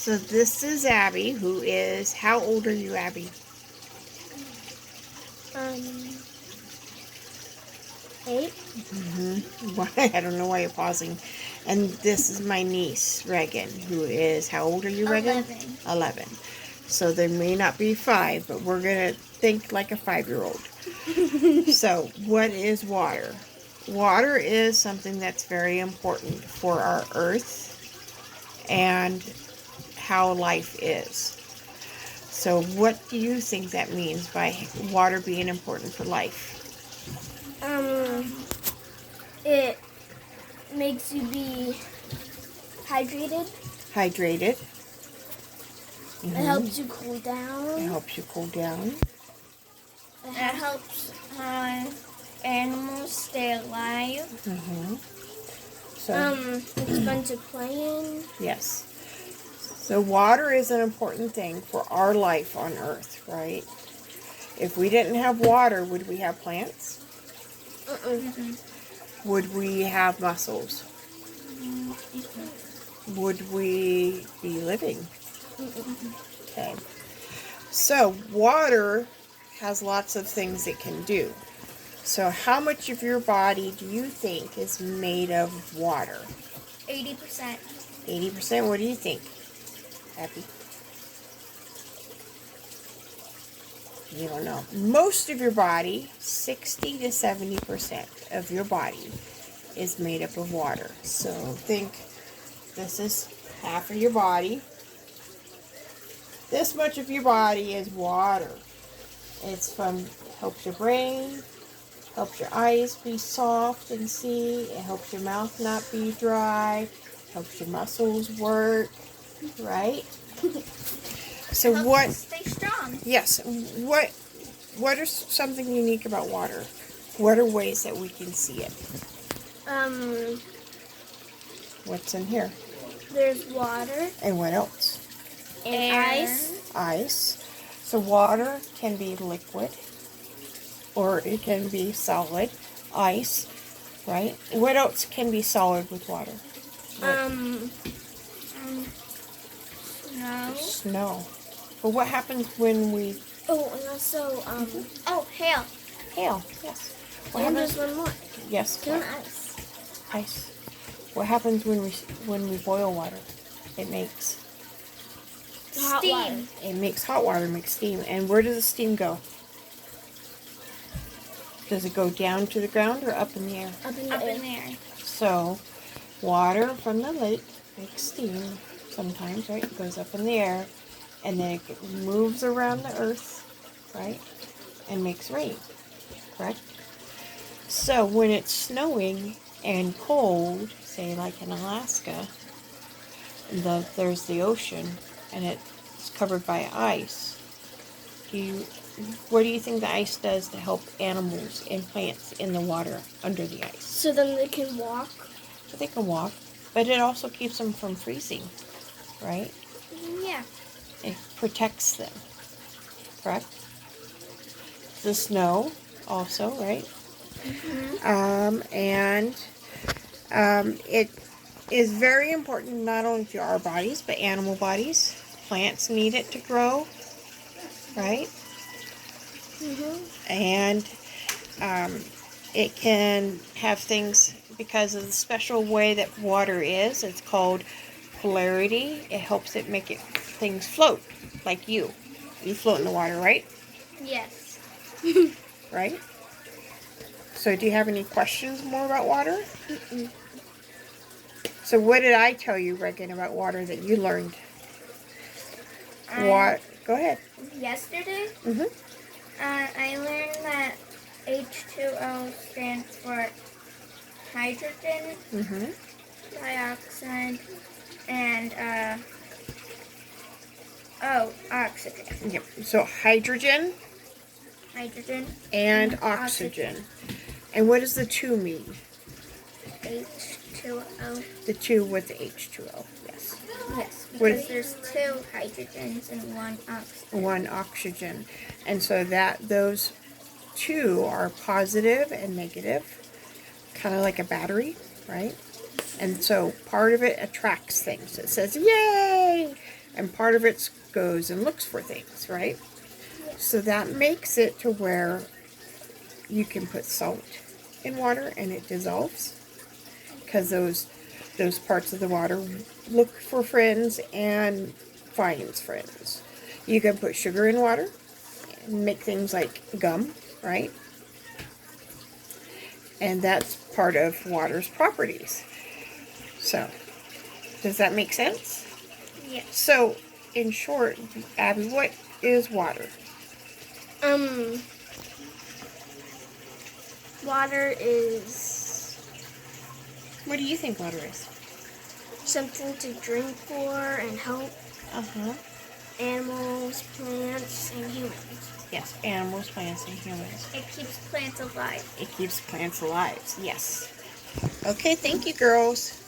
So this is Abby, who is, how old are you, Abby? 8. I don't know why you're pausing. And this is my niece, Regan, who is, how old are you, Regan? 11. 11. So there may not be 5, but we're going to think like a 5-year-old. So, what is water? Water is something that's very important for our earth and how life is. So, what do you think that means by water being important for life? It makes you be hydrated. Hydrated. It helps you cool down. It helps you cool down. It helps animals stay alive. So, It's fun to play in. yes. So, water is an important thing for our life on Earth, right? If we didn't have water, would we have plants? Would we have muscles? Would we be living? Okay. So, water has lots of things it can do. So, how much of your body do you think is made of water? 80%. 80%? What do you think, Happy? You don't know. Most of your body, 60 to 70% of your body is made up of water. So think this is half of your body. This much of your body is water. It's helps your brain, helps your eyes be soft and see. It helps your mouth not be dry. Helps your muscles work, right? So Helps us stay strong. Yes. What is something unique about water? What are ways that we can see it? What's in here? There's water. And what else? And ice. Ice. So water can be liquid or it can be solid. Ice, right? What else can be solid with water? Snow. Snow. But what happens when we... Oh, and also, hail. Hail, yes. What And happens... there's one more. Yes. Doing ice. Ice. What happens when we boil water? It makes Steam. Water. It makes hot water, makes steam. And where does the steam go? Does it go down to the ground or up in the air? Up in the air. So, water from the lake makes steam sometimes, right? It goes up in the air, and then it moves around the earth, right? And makes rain, correct? So, when it's snowing and cold, say like in Alaska, there's the ocean, and it's covered by ice. What do you think the ice does to help animals and plants in the water under the ice? So then they can walk? So they can walk, but it also keeps them from freezing, right? Yeah. It protects them, correct? The snow also, right? It is very important not only to our bodies, but animal bodies. Plants need it to grow, right? And it can have things, because of the special way that water is, it's called polarity. It helps it make things float, like you. You float in the water, right? Yes. Right? So do you have any questions more about water? So what did I tell you, Regan, about water that you learned? What? Go ahead. Yesterday, Mm-hmm. I learned that H2O stands for hydrogen, dioxide, and oxygen. Yep. So hydrogen and oxygen. And what does the 2 mean? H2O. The 2 with the H2O. Yes. Yes, because there's 2 hydrogens and 1 oxygen. 1 oxygen. And so those 2 are positive and negative, kind of like a battery, right? And so part of it attracts things. It says, yay! and part of it goes and looks for things, right? So that makes it to where you can put salt in water and it dissolves, because those parts of the water look for friends and finds friends. You can put sugar in water and make things like gum, right? And that's part of water's properties. So, does that make sense? Yes. So, in short, Abby, what is water? Water is What do you think water is? something to drink for and help Uh-huh. animals, plants, and humans. Yes, animals, plants, and humans. It keeps plants alive. It keeps plants alive. Yes. Okay, thank you, girls.